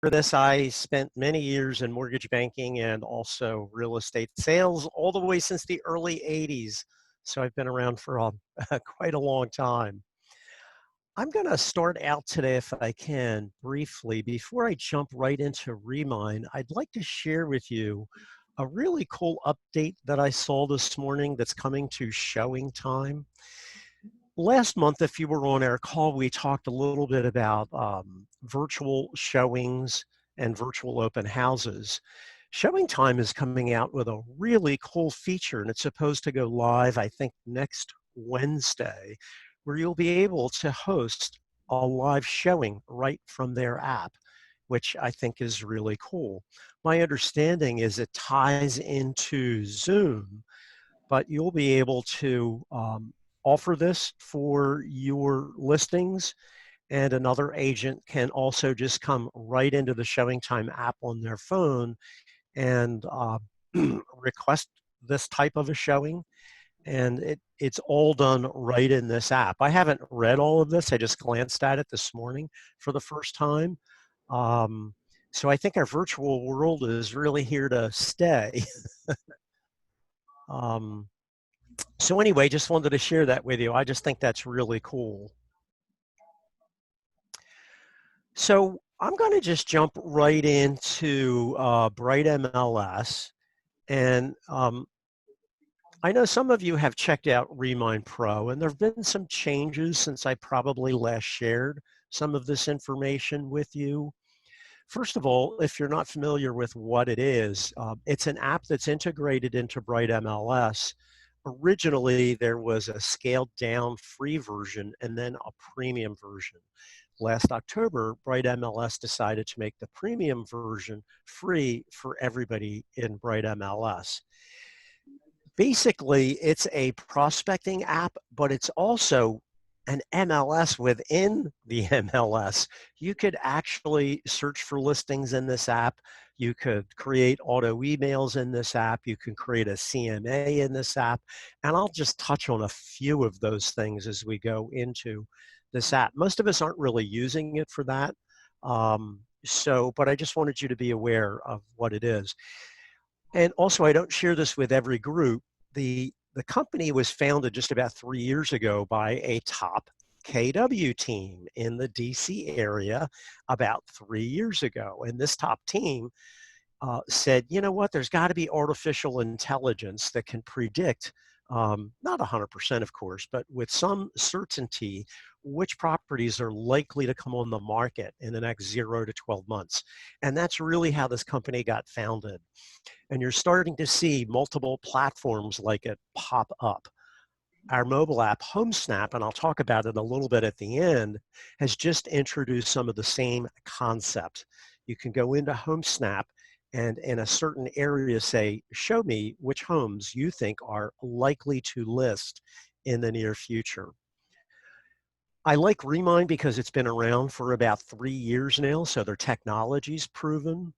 For this, I spent many years in mortgage banking and also real estate sales all the way since the early 80s. So I've been around for quite a long time. I'm going to start out today, if I can, briefly. Before I jump right into Remine, I'd like to share with you a really cool update that I saw this morning that's coming to showing time. Last month, if you were on our call, we talked a little bit about virtual showings and virtual open houses. Showing Time is coming out with a really cool feature, and it's supposed to go live, I think, next Wednesday, where you'll be able to host a live showing right from their app, which I think is really cool. My understanding is it ties into Zoom, but you'll be able to offer this for your listings, and another agent can also just come right into the Showing Time app on their phone and request this type of a showing. And it's all done right in this app. I haven't read all of this. I just glanced at it this morning for the first time. So I think our virtual world is really here to stay. So anyway, just wanted to share that with you. I just think that's really cool. So I'm going to just jump right into BrightMLS. And I know some of you have checked out Remine Pro, and there have been some changes since I probably last shared some of this information with you. First of all, if you're not familiar with what it is, it's an app that's integrated into BrightMLS. Originally, there was a scaled down free version and then a premium version. Last October, BrightMLS decided to make the premium version free for everybody in BrightMLS. Basically, it's a prospecting app, but it's also an MLS within the MLS. You could actually search for listings in this app. You could create auto emails in this app. You can create a CMA in this app. And I'll just touch on a few of those things as we go into this app. Most of us aren't really using it for that. But I just wanted you to be aware of what it is. And also, I don't share this with every group. The company was founded just about 3 years ago by a top KW team in the DC area about 3 years ago. And this top team said, you know what, there's got to be artificial intelligence that can predict, not 100% of course, but with some certainty, which properties are likely to come on the market in the next 0 to 12 months. And that's really how this company got founded. And you're starting to see multiple platforms like it pop up. Our mobile app, HomeSnap, and I'll talk about it a little bit at the end, has just introduced some of the same concept. You can go into HomeSnap and in a certain area say, show me which homes you think are likely to list in the near future. I like Remine because it's been around for about 3 years now, so their technology's proven.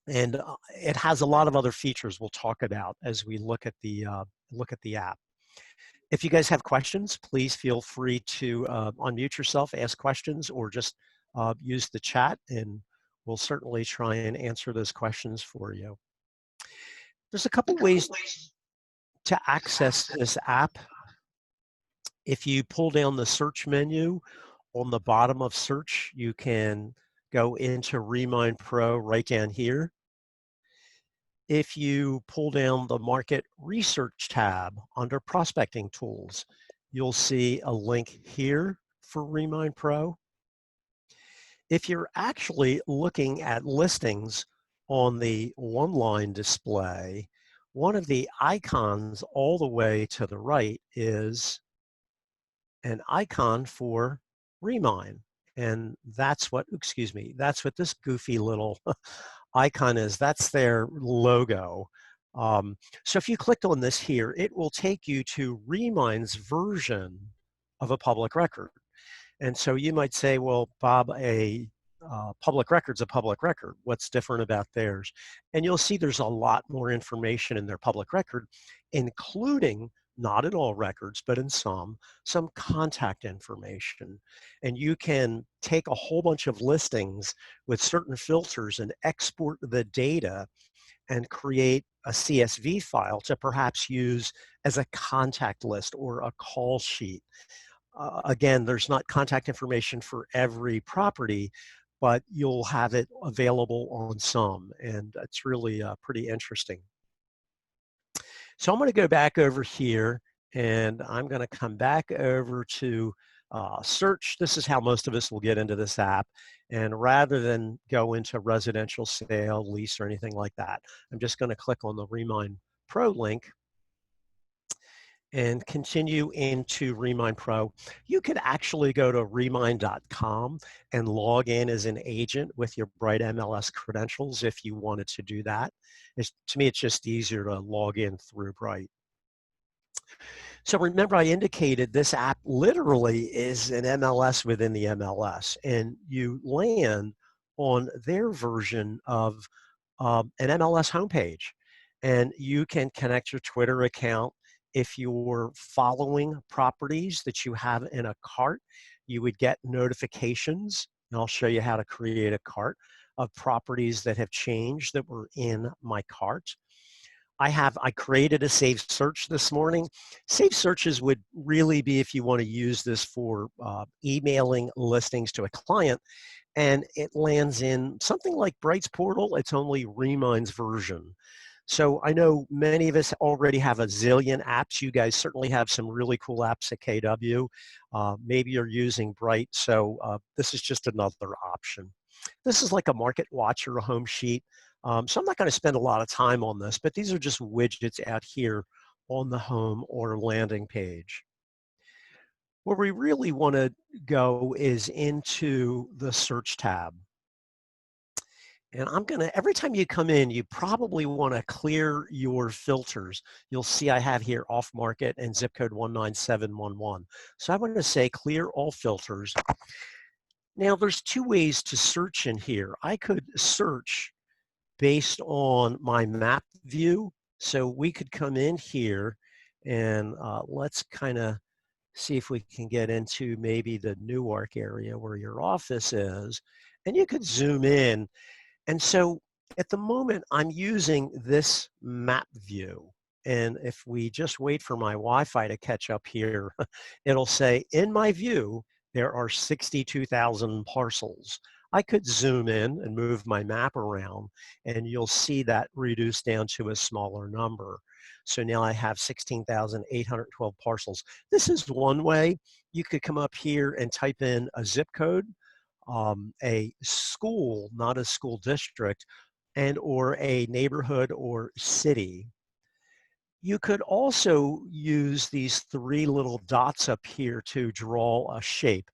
And it has a lot of other features we'll talk about as we look at the app. If you guys have questions, please feel free to unmute yourself, ask questions, or just use the chat, and we'll certainly try and answer those questions for you. There's a couple ways to access this app. If you pull down the search menu on the bottom of search, you can go into Remine Pro right down here. If you pull down the Market Research tab under Prospecting Tools, you'll see a link here for Remine Pro. If you're actually looking at listings on the one-line display, one of the icons all the way to the right is an icon for Remine. And that's what this goofy little icon is. That's their logo. So if you clicked on this here, it will take you to Remine's version of a public record. And so you might say, well, Bob, a public record's a public record. What's different about theirs? And you'll see there's a lot more information in their public record, including not in all records, but in some contact information. And you can take a whole bunch of listings with certain filters and export the data and create a CSV file to perhaps use as a contact list or a call sheet. Again, there's not contact information for every property, but you'll have it available on some, and it's really pretty interesting. So I'm going to go back over here, and I'm going to come back over to search. This is how most of us will get into this app. And rather than go into residential sale, lease, or anything like that, I'm just going to click on the Remine Pro link and continue into Remine Pro. You could actually go to remine.com and log in as an agent with your BrightMLS credentials if you wanted to do that. To me, it's just easier to log in through Bright. So remember, I indicated this app literally is an MLS within the MLS, and you land on their version of an MLS homepage. And you can connect your Twitter account. If you're following properties that you have in a cart, you would get notifications, and I'll show you how to create a cart of properties that have changed that were in my cart. I created a saved search this morning. Saved searches would really be if you want to use this for emailing listings to a client, and it lands in something like Bright's portal. It's only Remine's version. So I know many of us already have a zillion apps. You guys certainly have some really cool apps at KW. Maybe you're using Bright, so this is just another option. This is like a market watch or a home sheet. So I'm not going to spend a lot of time on this, but these are just widgets out here on the home or landing page. Where we really want to go is into the search tab. And every time you come in, you probably want to clear your filters. You'll see I have here off market and zip code 19711. So I want to say clear all filters. Now there's two ways to search in here. I could search based on my map view. So we could come in here and let's kind of see if we can get into maybe the Newark area where your office is. And you could zoom in. And so at the moment, I'm using this map view. And if we just wait for my Wi-Fi to catch up here, it'll say, in my view, there are 62,000 parcels. I could zoom in and move my map around, and you'll see that reduced down to a smaller number. So now I have 16,812 parcels. This is one way. You could come up here and type in a zip code, a school, not a school district, and or a neighborhood or city. You could also use these three little dots up here to draw a shape,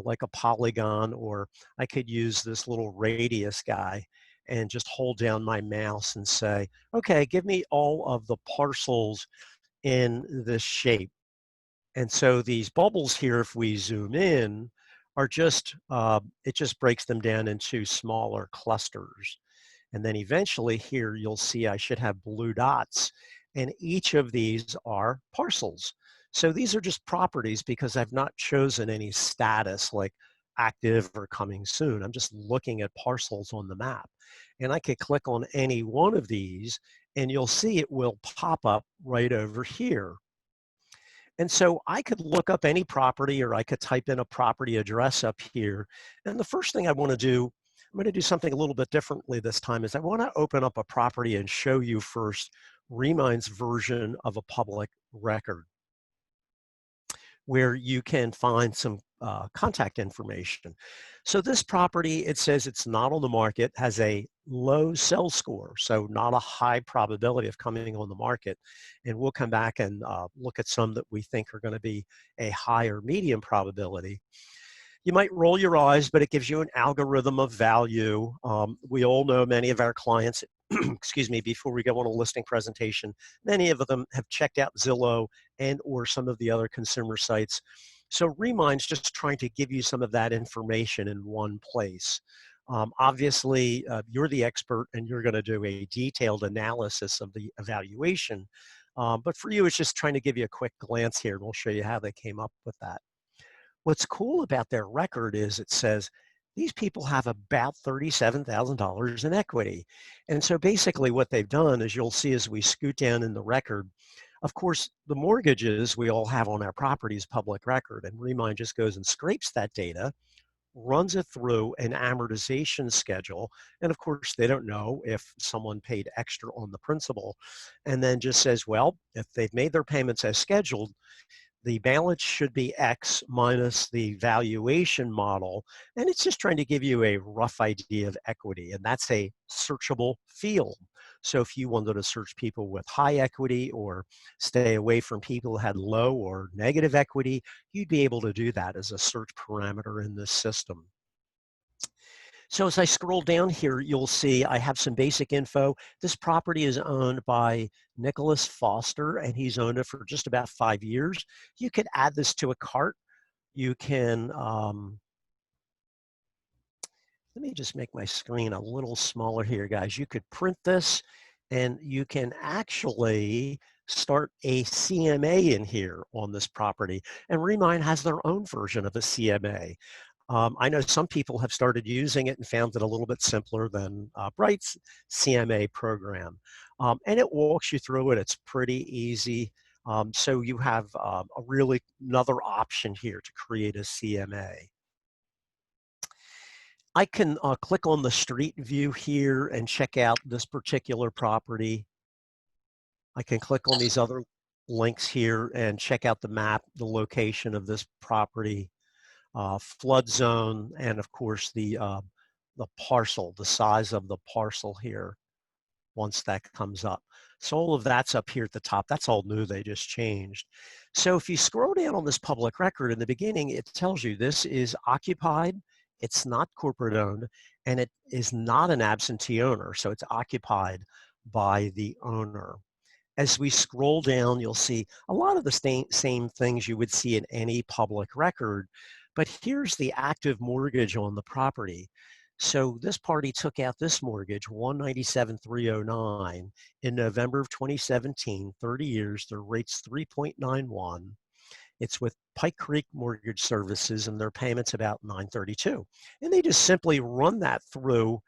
like a polygon, or I could use this little radius guy and just hold down my mouse and say, okay, give me all of the parcels in this shape. And so these bubbles here, if we zoom in, are just, it just breaks them down into smaller clusters. And then eventually here, you'll see I should have blue dots, and each of these are parcels. So these are just properties because I've not chosen any status like active or coming soon. I'm just looking at parcels on the map. And I could click on any one of these, and you'll see it will pop up right over here. And so I could look up any property, or I could type in a property address up here. And the first thing I want to do, I'm going to do something a little bit differently this time, is I want to open up a property and show you first Remine's version of a public record, where you can find some contact information. So this property, it says it's not on the market, has a low sell score, so not a high probability of coming on the market. And we'll come back and look at some that we think are going to be a high or medium probability. You might roll your eyes, but it gives you an algorithm of value. We all know many of our clients, excuse me, before we go on a listing presentation, many of them have checked out Zillow and or some of the other consumer sites. So Remine's just trying to give you some of that information in one place. Obviously, you're the expert and you're going to do a detailed analysis of the evaluation. But for you, it's just trying to give you a quick glance here, and we'll show you how they came up with that. What's cool about their record is it says these people have about $37,000 in equity. And so basically what they've done is you'll see as we scoot down in the record, of course, the mortgages we all have on our property is public record, and Remine just goes and scrapes that data, runs it through an amortization schedule. And of course, they don't know if someone paid extra on the principal, and then just says, well, if they've made their payments as scheduled, the balance should be X minus the valuation model. And it's just trying to give you a rough idea of equity. And that's a searchable field. So if you wanted to search people with high equity or stay away from people who had low or negative equity, you'd be able to do that as a search parameter in this system. So as I scroll down here, you'll see I have some basic info. This property is owned by Nicholas Foster, and he's owned it for just about 5 years. You could add this to a cart. You can, let me just make my screen a little smaller here, guys. You could print this, and you can actually start a CMA in here on this property. And Remine has their own version of a CMA. I know some people have started using it and found it a little bit simpler than Bright's CMA program. And it walks you through it. It's pretty easy. So you have a really another option here to create a CMA. I can click on the street view here and check out this particular property. I can click on these other links here and check out the map, the location of this property. Flood zone, and of course the parcel, the size of the parcel here once that comes up. So all of that's up here at the top. That's all new, they just changed. So if you scroll down on this public record in the beginning, it tells you this is occupied, it's not corporate owned, and it is not an absentee owner. So it's occupied by the owner. As we scroll down, you'll see a lot of the same things you would see in any public record, but here's the active mortgage on the property. So this party took out this mortgage, 197,309, in November of 2017, 30 years, their rate's 3.91. It's with Pike Creek Mortgage Services, and their payment's about 932. And they just simply run that through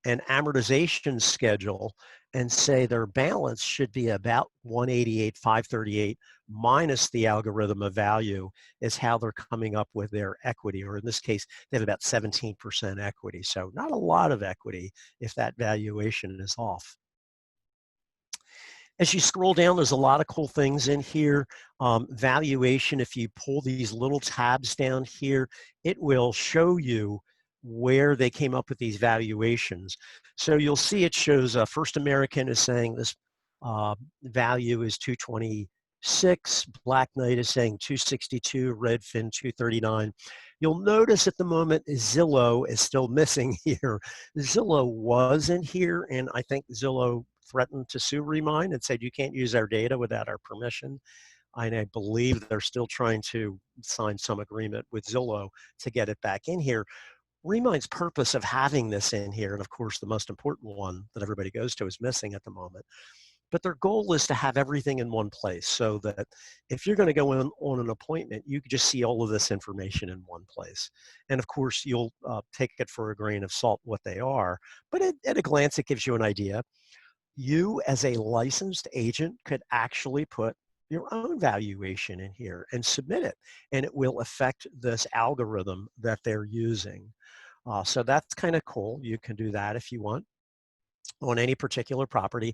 an amortization schedule and say their balance should be about 188,538 minus the algorithm of value is how they're coming up with their equity, or in this case, they have about 17% equity. So not a lot of equity if that valuation is off. As you scroll down, there's a lot of cool things in here. Valuation, if you pull these little tabs down here, it will show you where they came up with these valuations. So you'll see it shows First American is saying this value is 226, Black Knight is saying 262, Redfin 239. You'll notice at the moment Zillow is still missing here. Zillow was in here, and I think Zillow threatened to sue Remine and said you can't use our data without our permission. And I believe they're still trying to sign some agreement with Zillow to get it back in here. Remine's purpose of having this in here, and of course the most important one that everybody goes to, is missing at the moment. But their goal is to have everything in one place so that if you're going to go in on an appointment, you can just see all of this information in one place. And of course, you'll take it for a grain of salt what they are, but at a glance, it gives you an idea. You as a licensed agent could actually put your own valuation in here and submit it, and it will affect this algorithm that they're using. So that's kind of cool. You can do that if you want on any particular property.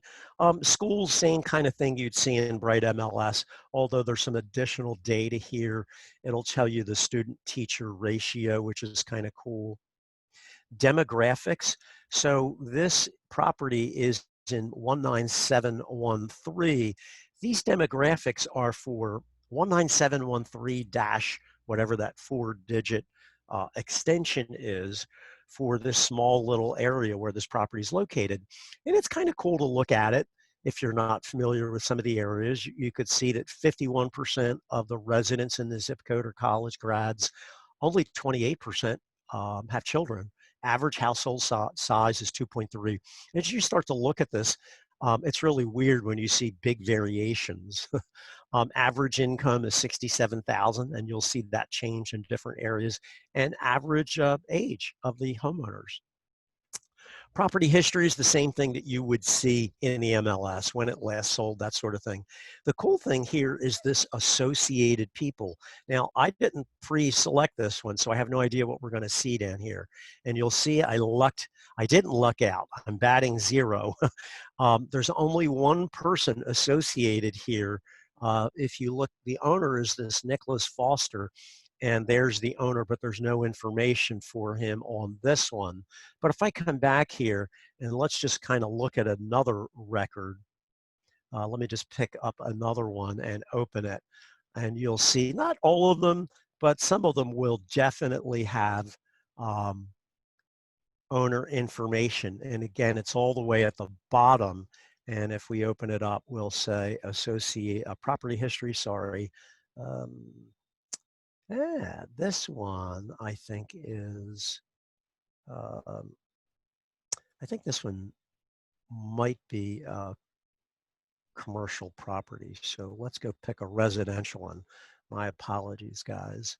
Schools, same kind of thing you'd see in BrightMLS, although there's some additional data here. It'll tell you the student-teacher ratio, which is kind of cool. Demographics. So this property is in 19713. These demographics are for 19713 dash whatever that 4-digit extension is for this small little area where this property is located. And it's kind of cool to look at it. If you're not familiar with some of the areas, you could see that 51% of the residents in the zip code are college grads. Only 28% have children. Average household size is 2.3. As you start to look at this, It's really weird when you see big variations. Average income is 67,000, and you'll see that change in different areas, and average age of the homeowners. Property history is the same thing that you would see in the MLS, when it last sold, that sort of thing. The cool thing here is this associated people. Now, I didn't pre-select this one, so I have no idea what we're going to see down here. And you'll see I didn't luck out. I'm batting 0. There's only one person associated here. If you look, the owner is this Nicholas Foster, and there's the owner, but there's no information for him on this one. But if I come back here and let's just kind of look at another record, let me just pick up another one and open it. And you'll see not all of them, but some of them will definitely have owner information. And again, it's all the way at the bottom. And if we open it up, we'll say associate property history, sorry. Yeah, this one I think is, I think this one might be commercial property. So let's go pick a residential one. My apologies, guys.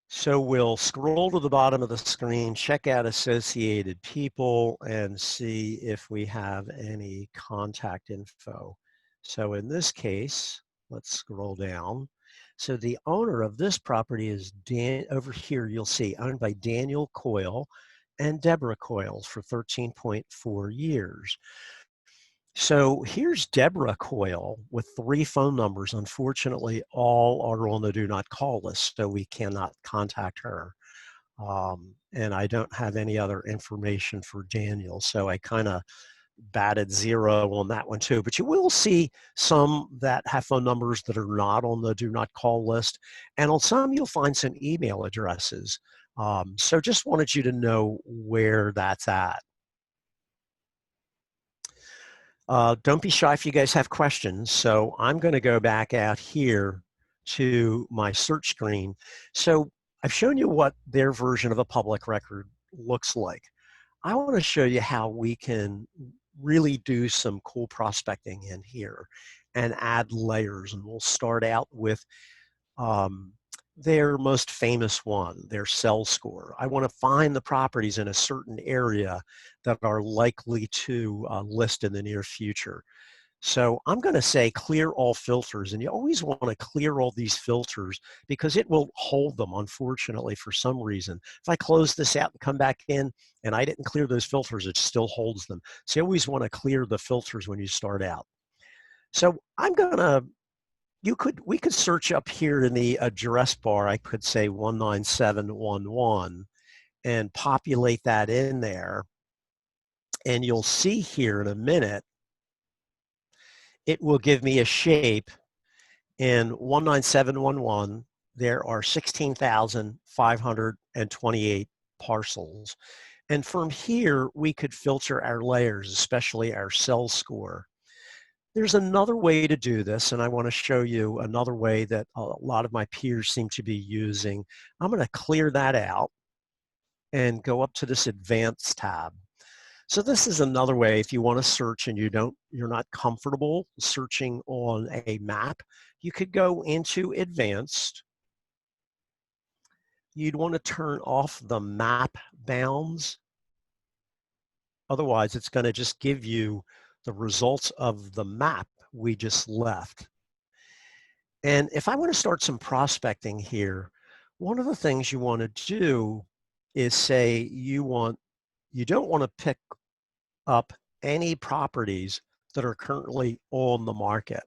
So we'll scroll to the bottom of the screen, check out associated people, and see if we have any contact info. So in this case, let's scroll down. So the owner of this property is over here, you'll see, owned by Daniel Coyle and Deborah Coyle for 13.4 years. So here's Deborah Coyle with 3 phone numbers. Unfortunately, all are on the do not call list, so we cannot contact her. And I don't have any other information for Daniel, so I kind of batted 0 on that one too. But you will see some that have phone numbers that are not on the do not call list, and on some you'll find some email addresses. So just wanted you to know where that's at. Don't be shy if you guys have questions. So I'm going to go back out here to my search screen. So I've shown you what their version of a public record looks like. I want to show you how we can really do some cool prospecting in here and add layers. And we'll start out with their most famous one, their sell score. I want to find the properties in a certain area that are likely to list in the near future. So I'm going to say clear all filters, and you always want to clear all these filters because it will hold them, unfortunately, for some reason. If I close this out and come back in and I didn't clear those filters, it still holds them. So you always want to clear the filters when you start out. So I'm going to we could search up here in the address bar. I could say 19711 and populate that in there. And you'll see here in a minute, it will give me a shape. In 19711, there are 16,528 parcels. And from here, we could filter our layers, especially our cell score. There's another way to do this, and I want to show you another way that a lot of my peers seem to be using. I'm going to clear that out and go up to this Advanced tab. So this is another way if you want to search and you're not comfortable searching on a map, you could go into Advanced. You'd want to turn off the map bounds. Otherwise, it's going to just give you the results of the map we just left. And if I want to start some prospecting here, one of the things you want to do is say you don't want to pick up any properties that are currently on the market.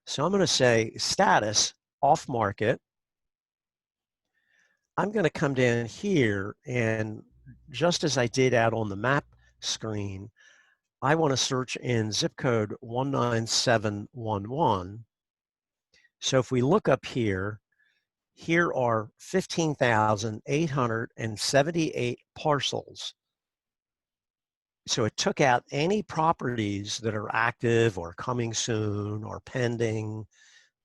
So I'm going to say status off market. I'm going to come down here, and just as I did out on the map screen, I want to search in zip code 19711. So if we look up here, here are 15,878 parcels. So it took out any properties that are active or coming soon or pending,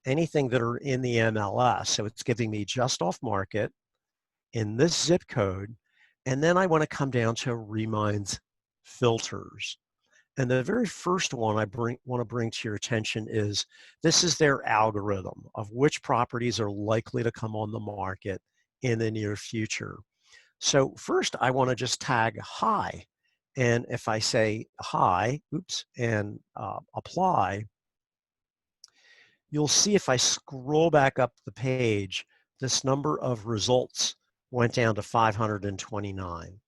anything that are in the MLS. So it's giving me just off market in this zip code. And then I want to come down to Remine's filters. And the very first one I want to bring to your attention is this is their algorithm of which properties are likely to come on the market in the near future. So first I want to just tag high. And if I say high, oops, and apply, you'll see if I scroll back up the page, this number of results went down to 529.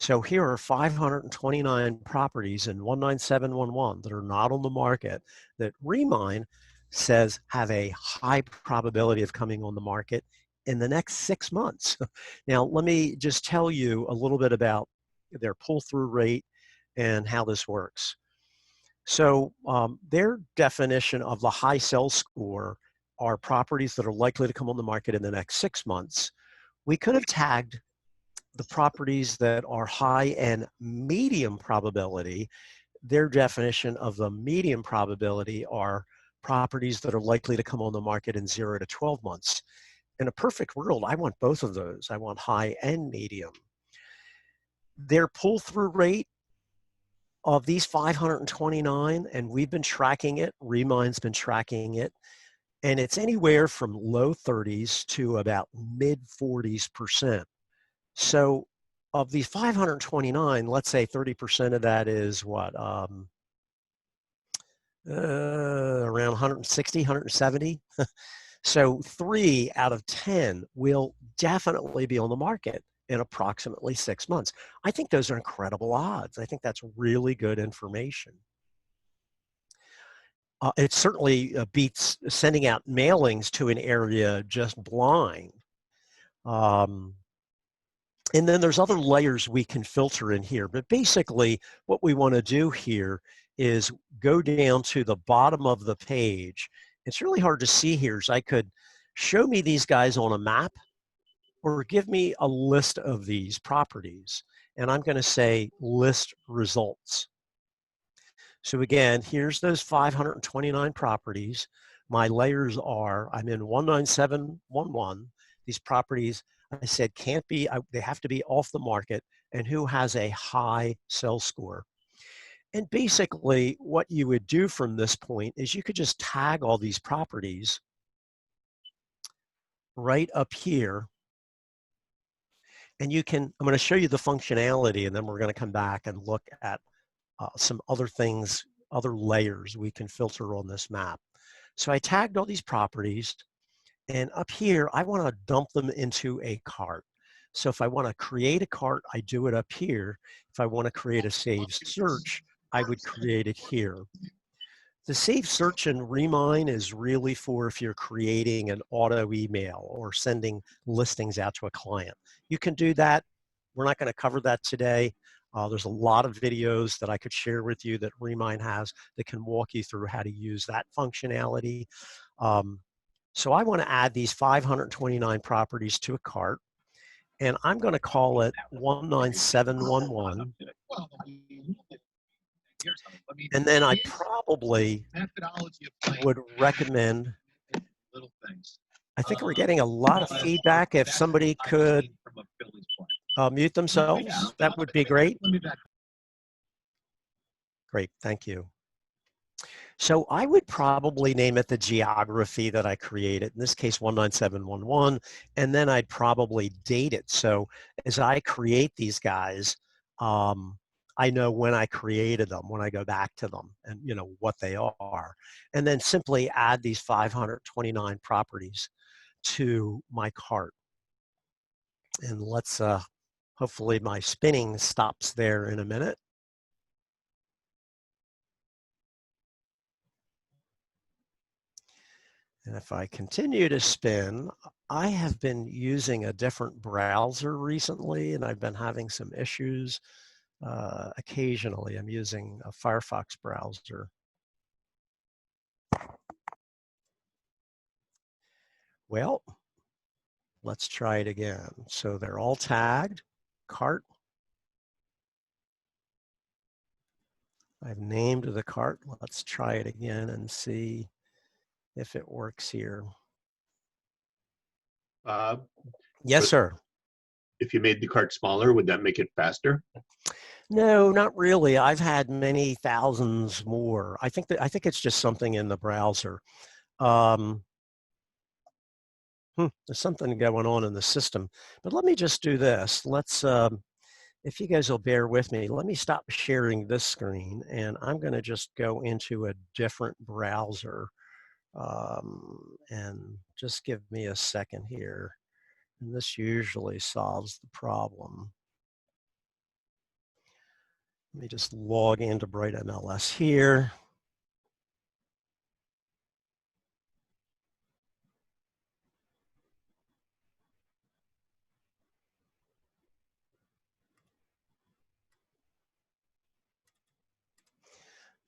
So here are 529 properties in 19711 that are not on the market that Remine says have a high probability of coming on the market in the next 6 months. Now, let me just tell you a little bit about their pull-through rate and how this works. So their definition of the high sell score are properties that are likely to come on the market in the next 6 months. We could have tagged the properties that are high and medium probability. Their definition of the medium probability are properties that are likely to come on the market in 0 to 12 months. In a perfect world, I want both of those. I want high and medium. Their pull-through rate of these 529, and we've been tracking it, Remine's been tracking it, and it's anywhere from low 30s to about mid 40s%. So of these 529, let's say 30% of that is what? Around 160, 170. So 3 out of 10 will definitely be on the market in approximately 6 months. I think those are incredible odds. I think that's really good information. It certainly beats sending out mailings to an area just blind. And then there's other layers we can filter in here. But basically, what we want to do here is go down to the bottom of the page. It's really hard to see here, so I could show me these guys on a map or give me a list of these properties. And I'm going to say list results. So again, here's those 529 properties. My layers are, I'm in 19711. These properties, I said, can't be, they have to be off the market and who has a high sell score. And basically what you would do from this point is you could just tag all these properties right up here. And you can, I'm going to show you the functionality and then we're going to come back and look at some other things, other layers we can filter on this map. So I tagged all these properties, and up here, I want to dump them into a cart. So if I want to create a cart, I do it up here. If I want to create a saved search, I would create it here. The saved search in Remine is really for if you're creating an auto email or sending listings out to a client. You can do that. We're not going to cover that today. There's a lot of videos that I could share with you that Remine has that can walk you through how to use that functionality. So I want to add these 529 properties to a cart, and I'm going to call it 19711. And then I probably would recommend, I think we're getting a lot of feedback. If somebody could mute themselves, that would be great. Great, thank you. So I would probably name it the geography that I created, in this case 19711, and then I'd probably date it. So as I create these guys, I know when I created them, when I go back to them, and you know what they are. And then simply add these 529 properties to my cart. And let's, hopefully my spinning stops there in a minute. And if I continue to spin, I have been using a different browser recently, and I've been having some issues. Occasionally, I'm using a Firefox browser. Well, let's try it again. So they're all tagged, cart. I've named the cart. Let's try it again and see if it works here. Yes, sir. If you made the cart smaller, would that make it faster? No, not really. I've had many thousands more. I think it's just something in the browser. Um, there's something going on in the system. But let me just do this. If you guys will bear with me, let me stop sharing this screen, and I'm going to just go into a different browser. And just give me a second here. And this usually solves the problem. Let me just log into BrightMLS here.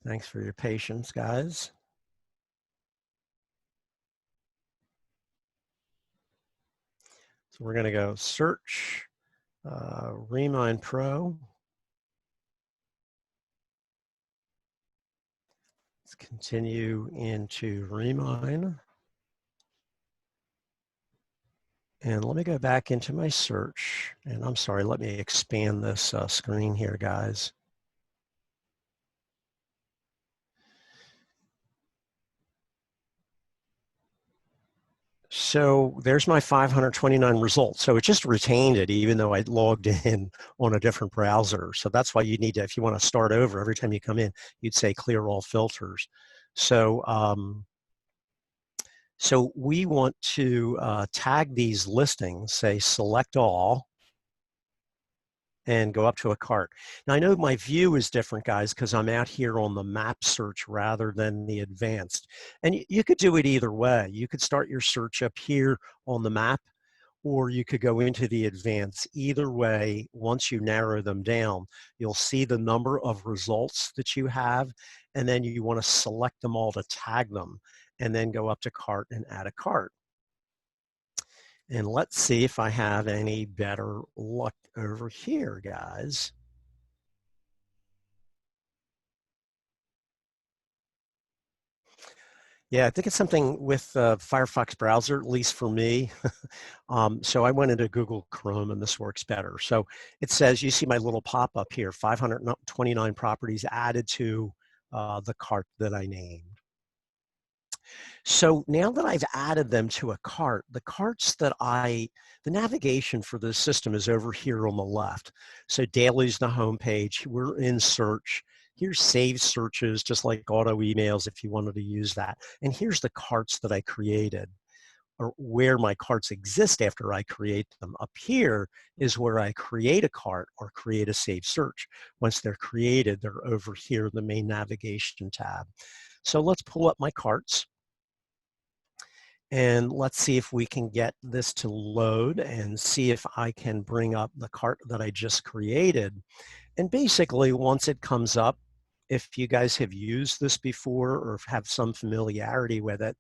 Thanks for your patience, guys. So we're going to go search Remine Pro. Let's continue into Remine. And let me go back into my search. And I'm sorry, let me expand this screen here, guys. So there's my 529 results. So it just retained it even though I logged in on a different browser. So that's why you need to, if you want to start over every time you come in, you'd say clear all filters. So, so we want to tag these listings, say select all, and go up to a cart. Now I know my view is different, guys, because I'm out here on the map search rather than the advanced. And you could do it either way. You could start your search up here on the map, or you could go into the advanced. Either way, once you narrow them down, you'll see the number of results that you have, and then you want to select them all to tag them, and then go up to cart and add a cart. And let's see if I have any better luck over here, guys. Yeah, I think it's something with Firefox browser, at least for me. So I went into Google Chrome and this works better. So it says, you see my little pop-up here, 529 properties added to the cart that I named. So now that I've added them to a cart, the carts that the navigation for this system is over here on the left. So daily's the home page. We're in search. Here's saved searches, just like auto emails if you wanted to use that. And here's the carts that I created, or where my carts exist after I create them. Up here is where I create a cart or create a saved search. Once they're created, they're over here in the main navigation tab. So let's pull up my carts. And let's see if we can get this to load and see if I can bring up the cart that I just created. And basically, once it comes up, if you guys have used this before or have some familiarity with it,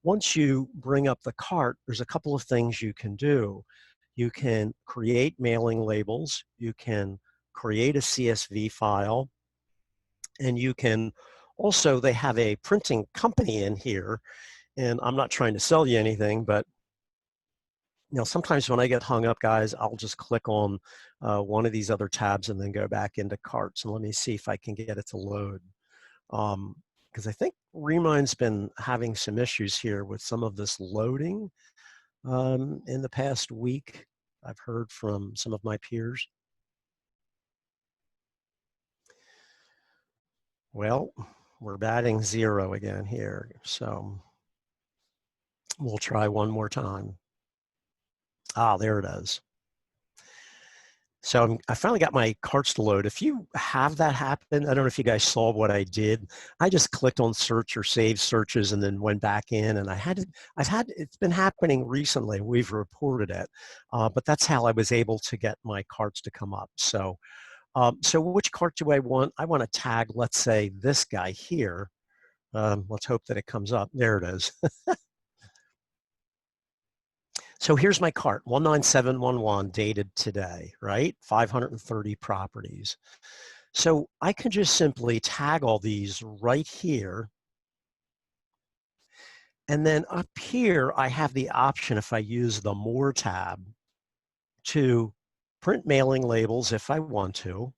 once you bring up the cart, there's a couple of things you can do. You can create mailing labels, you can create a CSV file, and you can also, they have a printing company in here. And I'm not trying to sell you anything, but sometimes when I get hung up, guys, I'll just click on one of these other tabs and then go back into carts. And let me see if I can get it to load. Because I think Remine's been having some issues here with some of this loading in the past week. I've heard from some of my peers. Well, we're batting 0 again here. So we'll try one more time. Ah, there it is. So I finally got my carts to load. If you have that happen, I don't know if you guys saw what I did. I just clicked on search or save searches and then went back in, and it's been happening recently. We've reported it, but that's how I was able to get my carts to come up. So, so which cart do I want? I want to tag, let's say, this guy here. Let's hope that it comes up. There it is. So here's my cart, 19711, dated today, right? 530 properties. So I can just simply tag all these right here. And then up here, I have the option, if I use the More tab, to print mailing labels if I want to.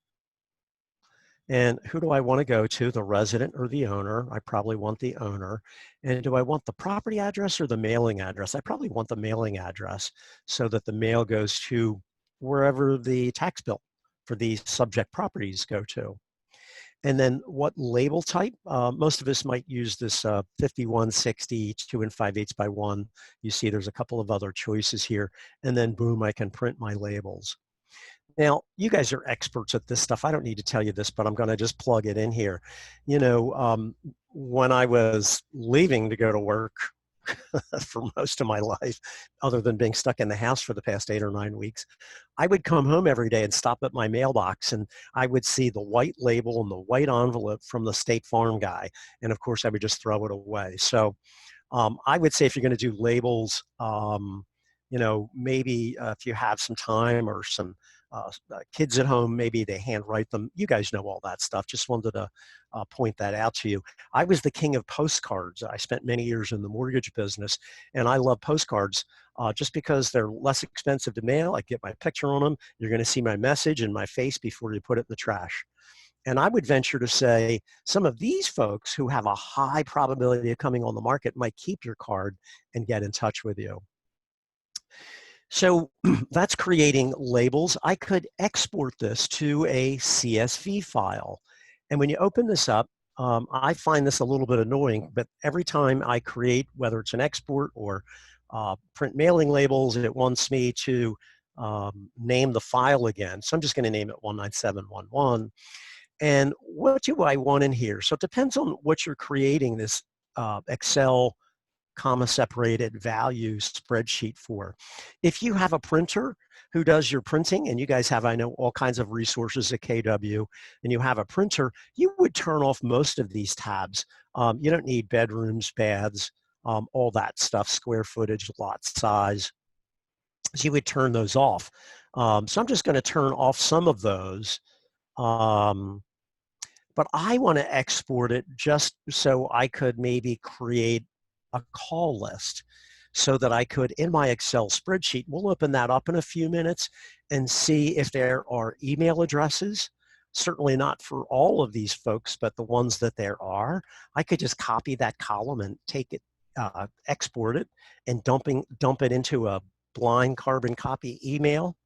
And who do I want to go to, the resident or the owner? I probably want the owner. And do I want the property address or the mailing address? I probably want the mailing address so that the mail goes to wherever the tax bill for these subject properties go to. And then what label type? Most of us might use this 5160 2 and 5/8 by 1. You see there's a couple of other choices here. And then boom, I can print my labels. Now, you guys are experts at this stuff. I don't need to tell you this, but I'm going to just plug it in here. You know, when I was leaving to go to work for most of my life, other than being stuck in the house for the past 8 or 9 weeks, I would come home every day and stop at my mailbox, and I would see the white label and the white envelope from the State Farm guy. And of course, I would just throw it away. So I would say if you're going to do labels, you know, maybe if you have some time or some kids at home, maybe they handwrite them. You guys know all that stuff. Just wanted to point that out to you. I was the king of postcards. I spent many years in the mortgage business, and I love postcards just because they're less expensive to mail. I get my picture on them. You're going to see my message and my face before you put it in the trash. And I would venture to say some of these folks who have a high probability of coming on the market might keep your card and get in touch with you. So that's creating labels. I could export this to a CSV file. And when you open this up, I find this a little bit annoying, but every time I create, whether it's an export or print mailing labels, it wants me to name the file again. So I'm just going to name it 19711. And what do I want in here? So it depends on what you're creating this Excel comma separated value spreadsheet for. If you have a printer who does your printing, and you guys have, I know, all kinds of resources at KW, and you have a printer, you would turn off most of these tabs. You don't need bedrooms, baths, all that stuff, square footage, lot size. So you would turn those off. So I'm just going to turn off some of those. But I want to export it just so I could maybe create a call list so that I could, in my Excel spreadsheet, we'll open that up in a few minutes and see if there are email addresses. Certainly not for all of these folks, but the ones that there are. I could just copy that column and take it, export it, and dump it into a blind carbon copy email.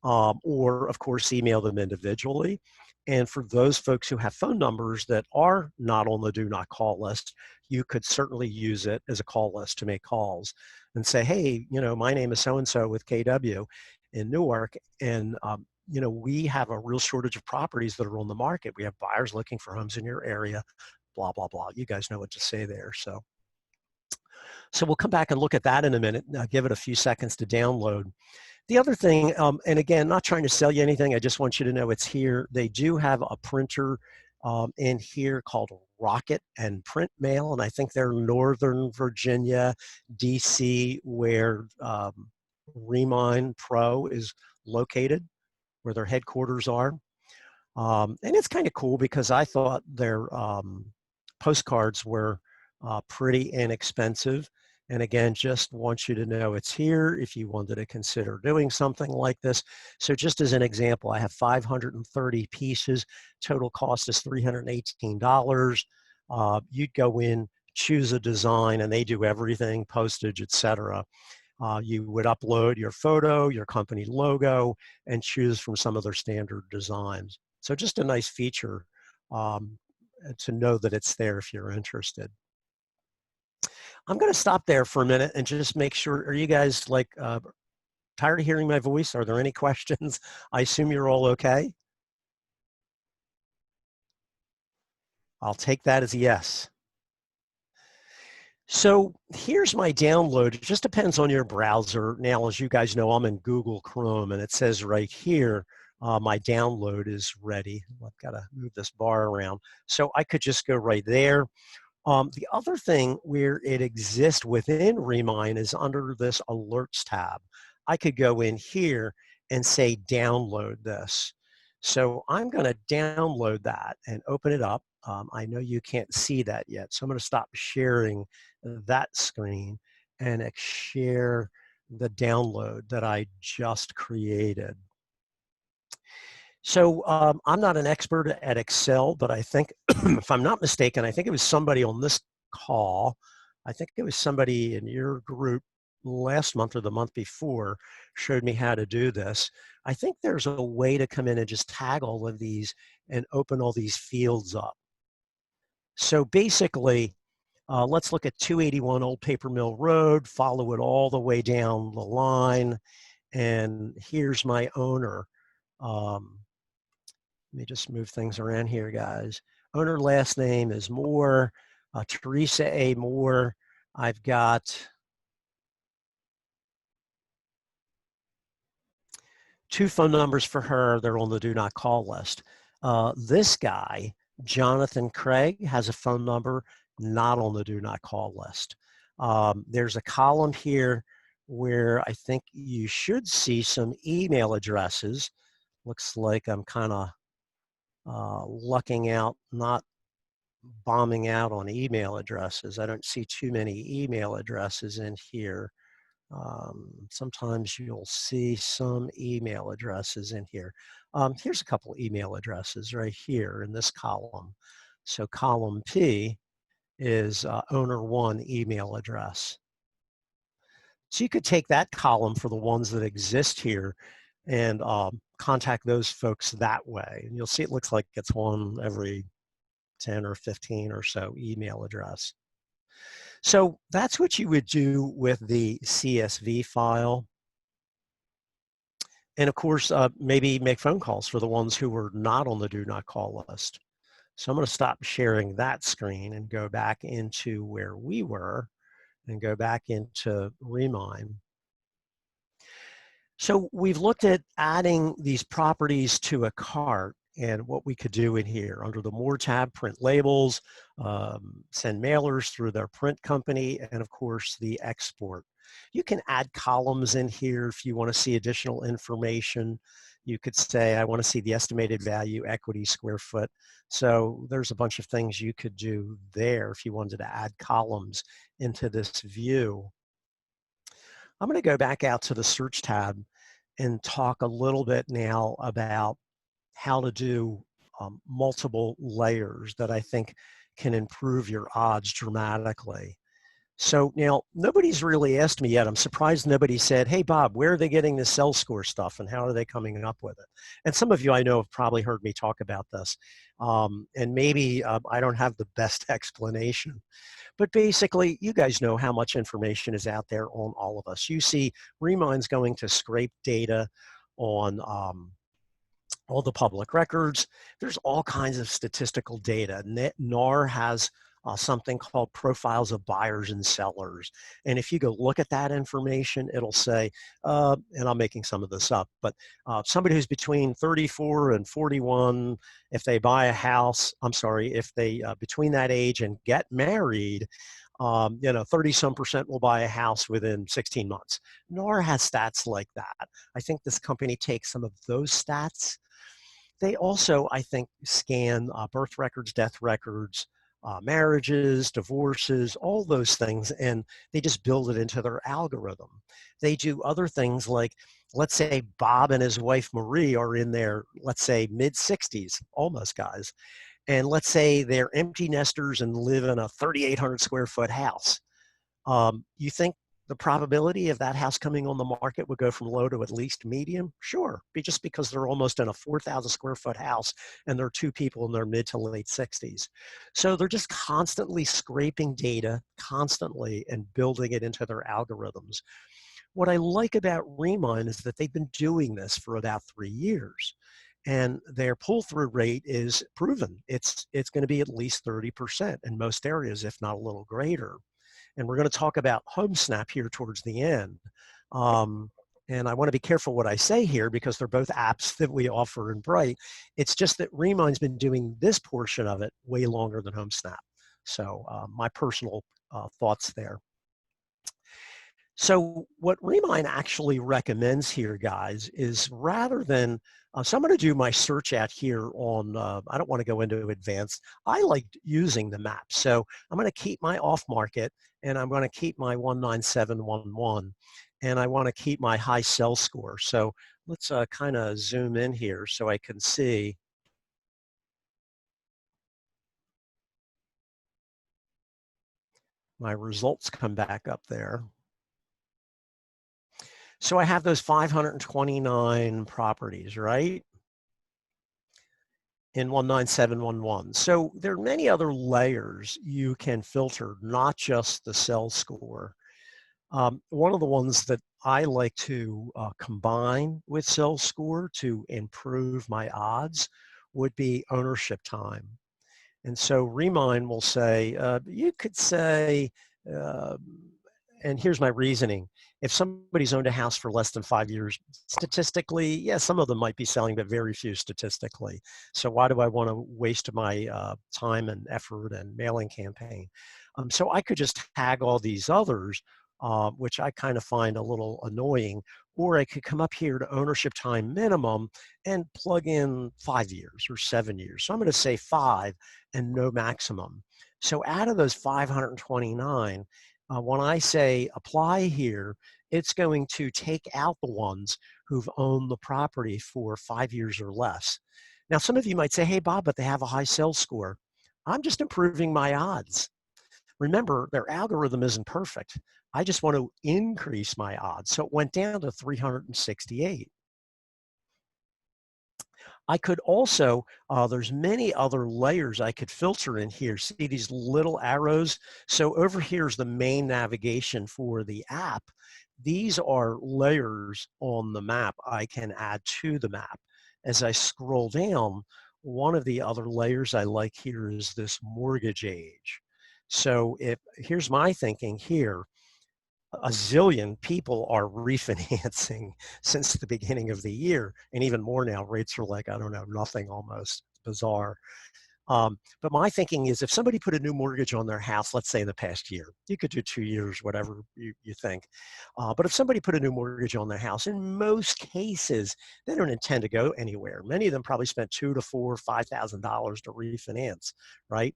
Or of course email them individually. And for those folks who have phone numbers that are not on the do not call list, you could certainly use it as a call list to make calls and say, hey, you know, my name is so-and-so with KW in Newark, and you know, we have a real shortage of properties that are on the market. We have buyers looking for homes in your area, blah, blah, blah. You guys know what to say there. So we'll come back and look at that in a minute. Give it a few seconds to download. The other thing, and again, not trying to sell you anything, I just want you to know it's here. They do have a printer in here called Rocket and Print Mail, and I think they're Northern Virginia, DC, where Remine Pro is located, where their headquarters are. And it's kind of cool because I thought their postcards were pretty inexpensive. And again, just want you to know it's here if you wanted to consider doing something like this. So just as an example, I have 530 pieces. Total cost is $318. You'd go in, choose a design, and they do everything, postage, etc. You would upload your photo, your company logo, and choose from some of their standard designs. So just a nice feature to know that it's there if you're interested. I'm going to stop there for a minute and just make sure, are you guys like tired of hearing my voice? Are there any questions? I assume you're all okay. I'll take that as a yes. So here's my download. It just depends on your browser. Now, as you guys know, I'm in Google Chrome, and it says right here, my download is ready. I've got to move this bar around. So I could just go right there. The other thing where it exists within Remine is under this Alerts tab. I could go in here and say download this. So I'm going to download that and open it up. I know you can't see that yet, so I'm going to stop sharing that screen and share the download that I just created. So I'm not an expert at Excel, but I think, if I'm not mistaken, I think it was somebody on this call. I think it was somebody in your group last month or the month before showed me how to do this. I think there's a way to come in and just tag all of these and open all these fields up. So basically, let's look at 281 Old Paper Mill Road, follow it all the way down the line, and here's my owner. Um, Let me just move things around here, guys. Owner last name is Moore, Teresa A. Moore. I've got 2 phone numbers for her. They're on the do not call list. This guy, Jonathan Craig, has a phone number not on the do not call list. There's a column here where I think you should see some email addresses. Looks like I'm kind of lucking out, not bombing out on email addresses. I don't see too many email addresses in here. Sometimes you'll see some email addresses in here. Here's a couple email addresses right here in this column. So column P is owner 1 email address. So you could take that column for the ones that exist here and contact those folks that way. And you'll see it looks like it's one every 10 or 15 or so email address. So that's what you would do with the CSV file. And of course, maybe make phone calls for the ones who were not on the do not call list. So I'm going to stop sharing that screen and go back into where we were and go back into Remine. So we've looked at adding these properties to a cart and what we could do in here. Under the More tab, print labels, send mailers through their print company, and of course the export. You can add columns in here if you want to see additional information. You could say, I want to see the estimated value, equity, square foot. So there's a bunch of things you could do there if you wanted to add columns into this view. I'm going to go back out to the search tab and talk a little bit now about how to do multiple layers that I think can improve your odds dramatically. So now nobody's really asked me yet. I'm surprised nobody said, hey, Bob, where are they getting this cell score stuff and how are they coming up with it? And some of you I know have probably heard me talk about this. And maybe I don't have the best explanation. But basically, you guys know how much information is out there on all of us. You see Remine's going to scrape data on all the public records. There's all kinds of statistical data. NAR has something called profiles of buyers and sellers. And if you go look at that information, it'll say, and I'm making some of this up, but somebody who's between 34 and 41, if they buy a house, if they, between that age and get married, 30-some% will buy a house within 16 months. NAR has stats like that. I think this company takes some of those stats. They also, I think, scan birth records, death records, marriages, divorces, all those things, and they just build it into their algorithm. They do other things like, let's say Bob and his wife Marie are in their, let's say, mid-60s, almost, guys, and let's say they're empty nesters and live in a 3,800 square foot house. You think the probability of that house coming on the market would go from low to at least medium? Sure, just because they're almost in a 4,000 square foot house and there are 2 people in their mid to late 60s. So they're just constantly scraping data, constantly, and building it into their algorithms. What I like about Remine is that they've been doing this for about 3 years. And their pull-through rate is proven. It's going to be at least 30% in most areas, if not a little greater. And we're going to talk about HomeSnap here towards the end. And I want to be careful what I say here because they're both apps that we offer in Bright. It's just that Remine's been doing this portion of it way longer than HomeSnap. So my personal thoughts there. So what Remine actually recommends here, guys, is rather than, so I'm going to do my search out here on, I don't want to go into advanced. I like using the map. So I'm going to keep my off market and I'm going to keep my 19711. and I want to keep my high sell score. So let's kind of zoom in here so I can see my results come back up there. So I have those 529 properties, right? In 19711. So there are many other layers you can filter, not just the sell score. One of the ones that I like to combine with sell score to improve my odds would be ownership time. And so Remine will say, you could say, uh, and here's my reasoning. If somebody's owned a house for less than 5 years, statistically, yeah, some of them might be selling, but very few statistically. So why do I want to waste my time and effort and mailing campaign? So I could just tag all these others, which I kind of find a little annoying, or I could come up here to ownership time minimum and plug in 5 years or 7 years. So I'm going to say 5 and no maximum. So out of those 529, when I say apply here, it's going to take out the ones who've owned the property for 5 years or less. Now, some of you might say, hey, Bob, but they have a high sales score. I'm just improving my odds. Remember, their algorithm isn't perfect. I just want to increase my odds. So it went down to 368. I could also, there's many other layers I could filter in here. See these little arrows? So over here is the main navigation for the app. These are layers on the map I can add to the map. As I scroll down, one of the other layers I like here is this mortgage age. So if here's my thinking here, a zillion people are refinancing since the beginning of the year, and even more now. Rates are like, I don't know, nothing almost. It's bizarre. But my thinking is if somebody put a new mortgage on their house, let's say in the past year, you could do 2 years, whatever you think. But if somebody put a new mortgage on their house, in most cases, they don't intend to go anywhere. Many of them probably spent $2 to $4, $5,000 to refinance, right?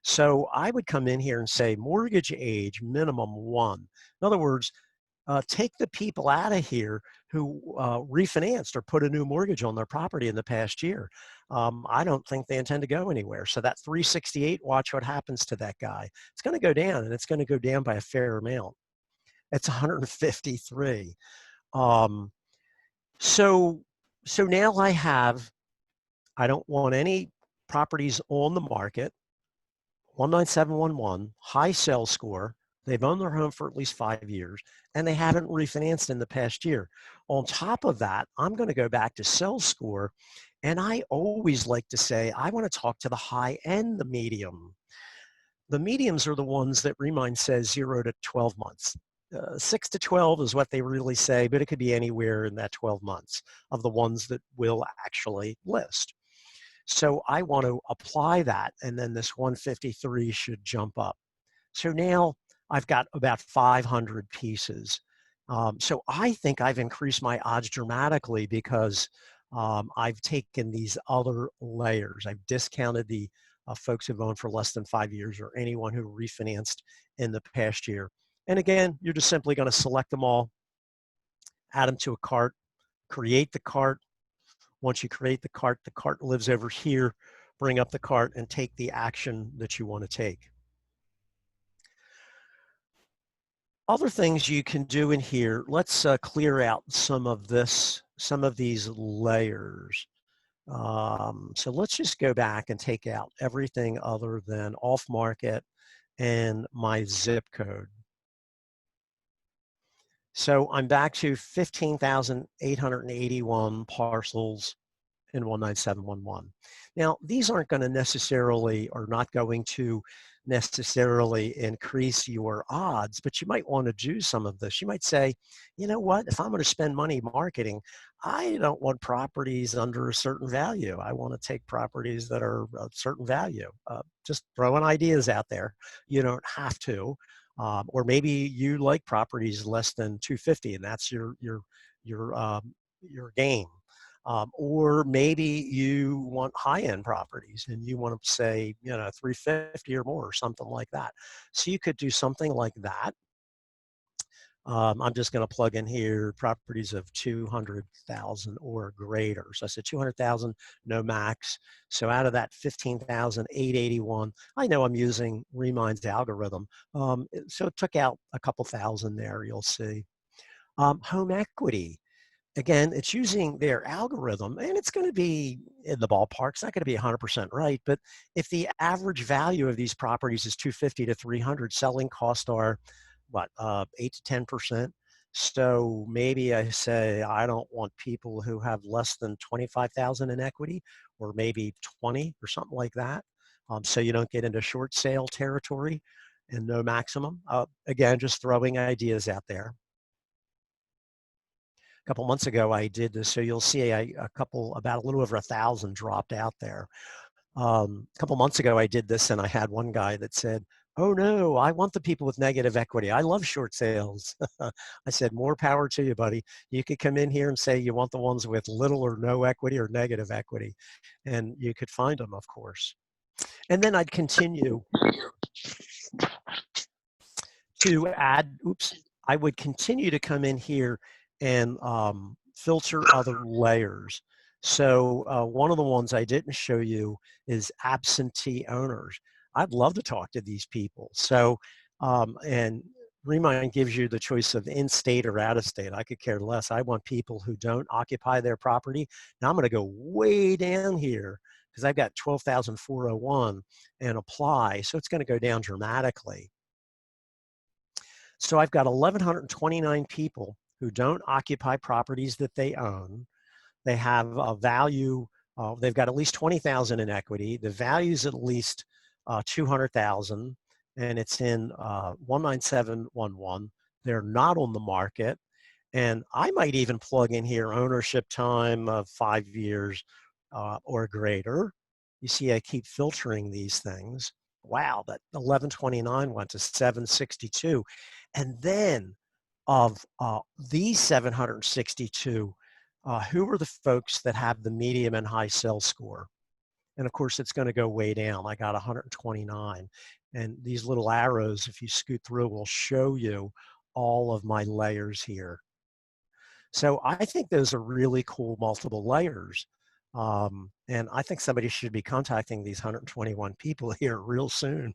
So I would come in here and say mortgage age minimum 1. In other words, take the people out of here who refinanced or put a new mortgage on their property in the past year. I don't think they intend to go anywhere. So that 368, watch what happens to that guy. It's going to go down, and it's going to go down by a fair amount. It's 153. Um, so so now I don't want any properties on the market. 19711, high sales score. They've owned their home for at least 5 years, and they haven't refinanced in the past year. On top of that, I'm going to go back to sales score, and I always like to say, I want to talk to the high and the medium. The mediums are the ones that Remine says 0 to 12 months. 6 to 12 is what they really say, but it could be anywhere in that 12 months of the ones that will actually list. So I want to apply that, and then this 153 should jump up. So now I've got about 500 pieces. So I think I've increased my odds dramatically because I've taken these other layers. I've discounted the folks who've owned for less than 5 years or anyone who refinanced in the past year. And again, you're just simply going to select them all, add them to a cart, create the cart. Once you create the cart lives over here. Bring up the cart and take the action that you want to take. Other things you can do in here, let's clear out some of these layers. So let's just go back and take out everything other than off market and my zip code. So I'm back to 15,881 parcels in 19711. Now, these aren't going to necessarily, or not going to necessarily increase your odds, but you might want to do some of this. You might say, you know what, if I'm going to spend money marketing, I don't want properties under a certain value. I want to take properties that are a certain value. Just throwing ideas out there. You don't have to. Or maybe you like properties less than 250, and that's your game. Or maybe you want high-end properties and you want to say, 350 or more or something like that. So you could do something like that. I'm just going to plug in here properties of 200,000 or greater. So I said 200,000, no max. So out of that 15,881, I know I'm using Remine's algorithm. So it took out a couple thousand there, you'll see. Home equity. Again, it's using their algorithm, and it's going to be in the ballpark. It's not going to be 100% right, but if the average value of these properties is 250 to 300, selling costs are what, 8 to 10%. So maybe I say I don't want people who have less than 25,000 in equity, or maybe 20 or something like that. So you don't get into short sale territory and no maximum. Again, just throwing ideas out there. A couple months ago, I did this, so you'll see about a little over 1,000 dropped out there. A couple months ago, I did this, and I had one guy that said, "Oh no, I want the people with negative equity. I love short sales." I said, "More power to you, buddy. You could come in here and say you want the ones with little or no equity or negative equity, and you could find them, of course." And then I'd continue to add, oops, I would continue to come in here and filter other layers. So one of the ones I didn't show you is absentee owners. I'd love to talk to these people. So, and Remine gives you the choice of in-state or out-of-state. I could care less. I want people who don't occupy their property. Now I'm going to go way down here because I've got 12,401 and apply. So it's going to go down dramatically. So I've got 1,129 people who don't occupy properties that they own. They have a value, they've got at least 20,000 in equity. The value is at least 200,000, and it's in 19711. They're not on the market. And I might even plug in here ownership time of 5 years or greater. You see, I keep filtering these things. Wow, that 1129 went to 762. And then of these 762, who are the folks that have the medium and high sales score? And of course, it's going to go way down. I got 129. And these little arrows, if you scoot through, will show you all of my layers here. So I think those are really cool multiple layers. And I think somebody should be contacting these 121 people here real soon.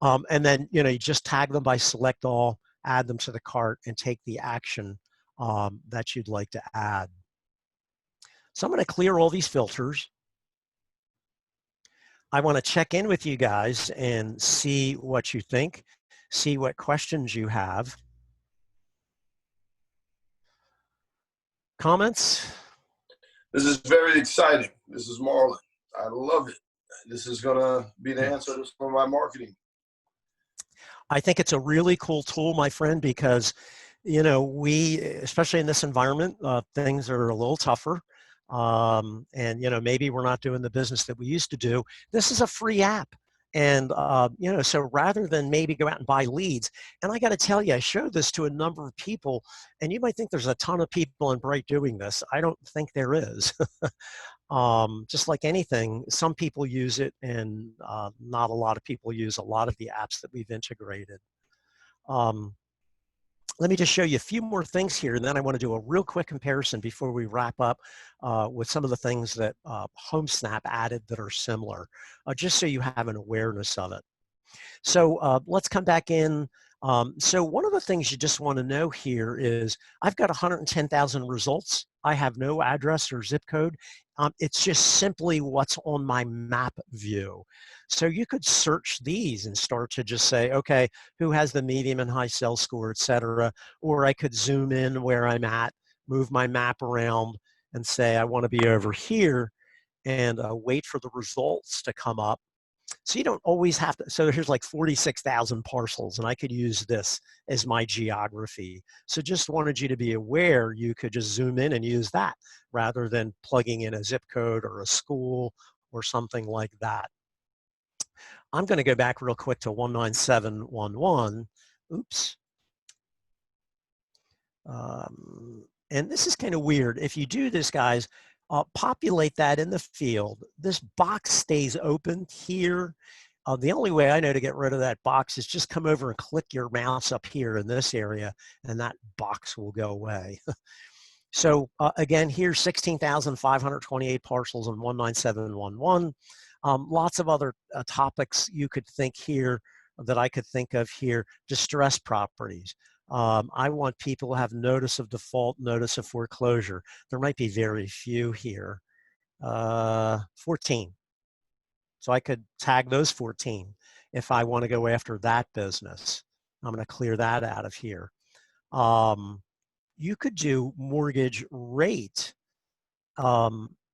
And then, you just tag them by select all, add them to the cart, and take the action that you'd like to add. So I'm going to clear all these filters. I want to check in with you guys and see what you think, see what questions you have. Comments? This is very exciting. This is Marlon. I love it. This is going to be the answer to some of my marketing. I think it's a really cool tool, my friend, because, we, especially in this environment, things are a little tougher. And, maybe we're not doing the business that we used to do. This is a free app. And, so rather than maybe go out and buy leads, and I got to tell you, I showed this to a number of people, and you might think there's a ton of people in Bright doing this. I don't think there is. Just like anything, some people use it and not a lot of people use a lot of the apps that we've integrated. Let me just show you a few more things here, and then I want to do a real quick comparison before we wrap up with some of the things that HomeSnap added that are similar, just so you have an awareness of it. So let's come back in. So one of the things you just want to know here is I've got 110,000 results. I have no address or zip code. It's just simply what's on my map view. So you could search these and start to just say, okay, who has the medium and high sales score, et cetera. Or I could zoom in where I'm at, move my map around and say, I want to be over here and wait for the results to come up. So you don't always have to, so here's like 46,000 parcels, and I could use this as my geography. So just wanted you to be aware you could just zoom in and use that rather than plugging in a zip code or a school or something like that. I'm going to go back real quick to 19711. Oops. And this is kind of weird. If you do this, guys, populate that in the field. This box stays open here. The only way I know to get rid of that box is just come over and click your mouse up here in this area, and that box will go away. So again, here's 16,528 parcels in 19711. Lots of other topics you could think here that I could think of here. Distressed properties. I want people to have notice of default, notice of foreclosure. There might be very few here. 14. So I could tag those 14 if I want to go after that business. I'm going to clear that out of here. You could do mortgage rate.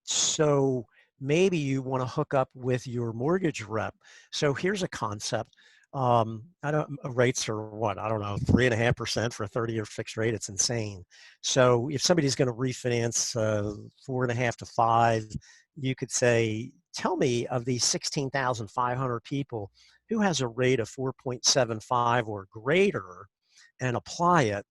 So maybe you want to hook up with your mortgage rep. So here's a concept. Rates are what? I don't know, 3.5% for a 30-year fixed rate. It's insane. So if somebody's going to refinance 4.5 to 5, you could say, tell me of these 16,500 people who has a rate of 4.75 or greater and apply it.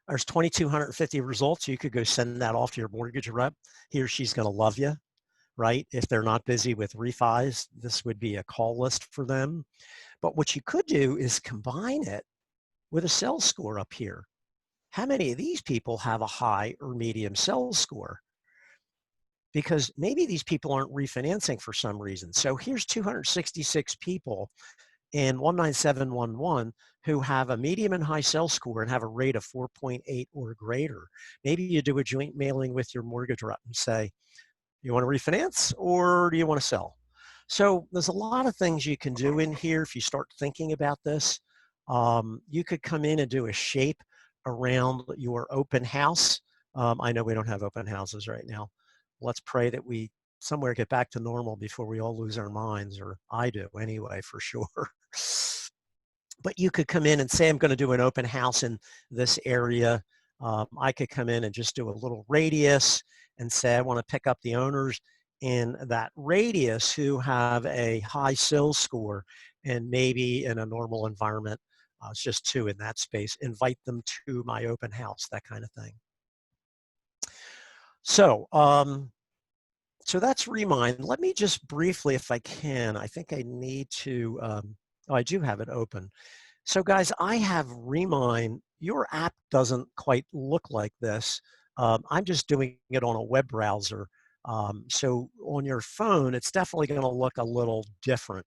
There's 2,250 results. You could go send that off to your mortgage rep. He or she's going to love you, right? If they're not busy with refis, this would be a call list for them. But what you could do is combine it with a sales score up here. How many of these people have a high or medium sales score? Because maybe these people aren't refinancing for some reason. So here's 266 people in 19711 who have a medium and high sales score and have a rate of 4.8 or greater. Maybe you do a joint mailing with your mortgage rep and say, you want to refinance or do you want to sell? So there's a lot of things you can do in here if you start thinking about this. You could come in and do a shape around your open house. I know we don't have open houses right now. Let's pray that we somewhere get back to normal before we all lose our minds, or I do anyway, for sure. But you could come in and say, I'm going to do an open house in this area. I could come in and just do a little radius and say, I want to pick up the owners in that radius who have a high sales score, and maybe in a normal environment, it's just 2 in that space, invite them to my open house, that kind of thing. So, so that's Remine. Let me just briefly, if I can, I think I need to, oh, I do have it open. So guys, I have Remine. Your app doesn't quite look like this. I'm just doing it on a web browser. So on your phone, it's definitely going to look a little different.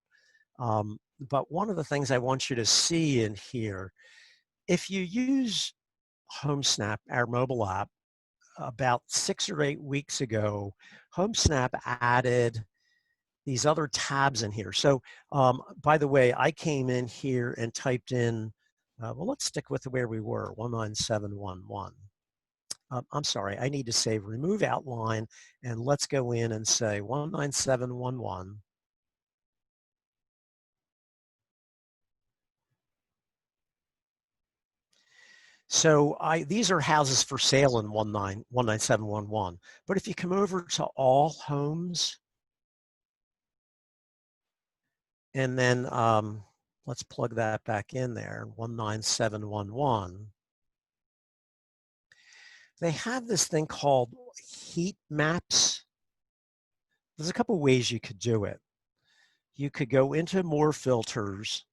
But one of the things I want you to see in here, if you use HomeSnap, our mobile app, about 6 or 8 weeks ago, HomeSnap added these other tabs in here. So by the way, I came in here and typed in, well, let's stick with where we were, 19711. I'm sorry, I need to say remove outline, and let's go in and say 19711. So these are houses for sale in 19711. But if you come over to all homes, and then let's plug that back in there, 19711. They have this thing called heat maps. There's a couple ways you could do it. You could go into more filters,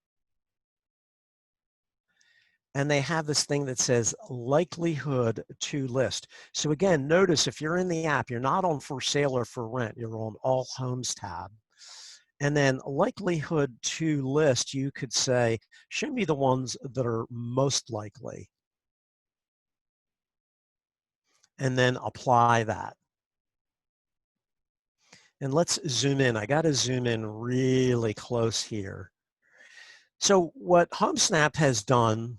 and they have this thing that says likelihood to list. So again, notice if you're in the app, you're not on for sale or for rent, you're on all homes tab. And then likelihood to list, you could say, show me the ones that are most likely. And then apply that. And let's zoom in. I got to zoom in really close here. So what HomeSnap has done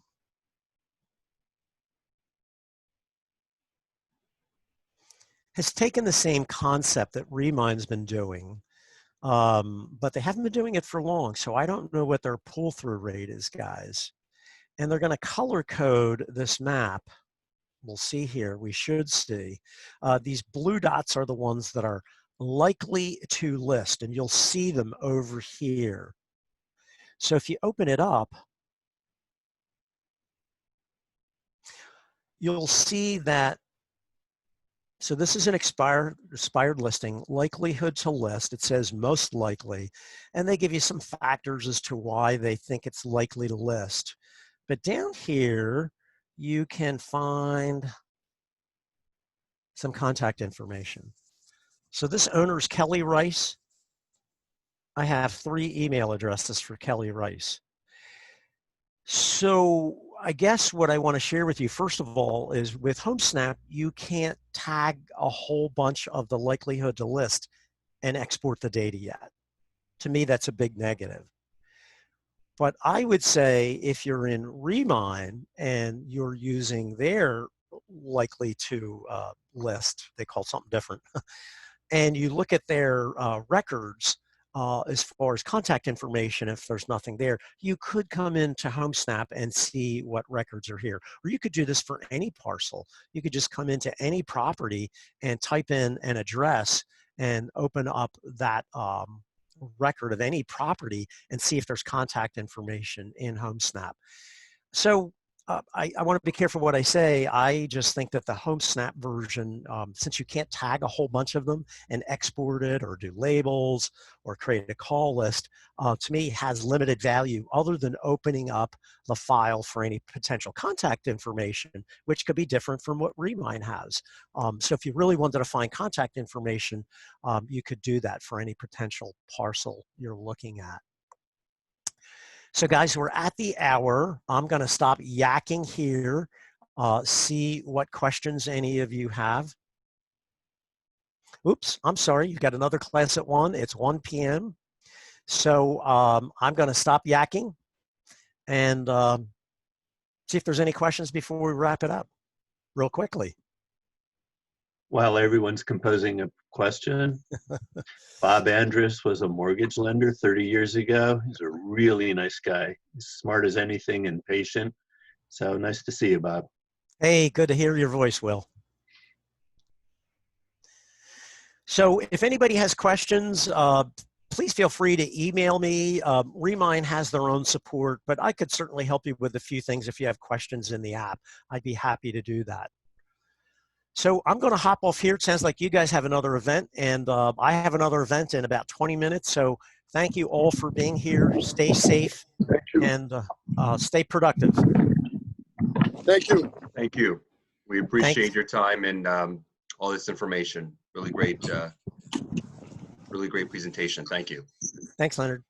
has taken the same concept that Remine's been doing, but they haven't been doing it for long, so I don't know what their pull-through rate is, guys. And they're going to color code this map. We'll see here, we should see. These blue dots are the ones that are likely to list, and you'll see them over here. So if you open it up, you'll see that So this is an expired listing, likelihood to list. It says most likely, and they give you some factors as to why they think it's likely to list. But down here, you can find some contact information. So this owner is Kelly Rice. I have 3 email addresses for Kelly Rice. So I guess what I want to share with you, first of all, is with HomeSnap, you can't tag a whole bunch of the likelihood to list and export the data yet. To me, that's a big negative. But I would say if you're in Remine and you're using their likely to list, they call it something different, and you look at their records as far as contact information, if there's nothing there, you could come into HomeSnap and see what records are here. Or you could do this for any parcel. You could just come into any property and type in an address and open up that record of any property and see if there's contact information in HomeSnap. So I want to be careful what I say. I just think that the HomeSnap version, since you can't tag a whole bunch of them and export it or do labels or create a call list, to me has limited value other than opening up the file for any potential contact information, which could be different from what Remine has. So if you really wanted to find contact information, you could do that for any potential parcel you're looking at. So guys, we're at the hour. I'm going to stop yakking here, see what questions any of you have. Oops, I'm sorry. You've got another class at 1. It's 1 p.m. So I'm going to stop yakking and see if there's any questions before we wrap it up real quickly. While everyone's composing a question, Bob Andrus was a mortgage lender 30 years ago. He's a really nice guy. He's smart as anything and patient. So nice to see you, Bob. Hey, good to hear your voice, Will. So if anybody has questions, please feel free to email me. Remine has their own support, but I could certainly help you with a few things if you have questions in the app. I'd be happy to do that. So I'm going to hop off here. It sounds like you guys have another event, and I have another event in about 20 minutes. So thank you all for being here. Stay safe and stay productive. Thank you. Thank you. We appreciate your time and all this information. Really great presentation. Thank you. Thanks, Leonard.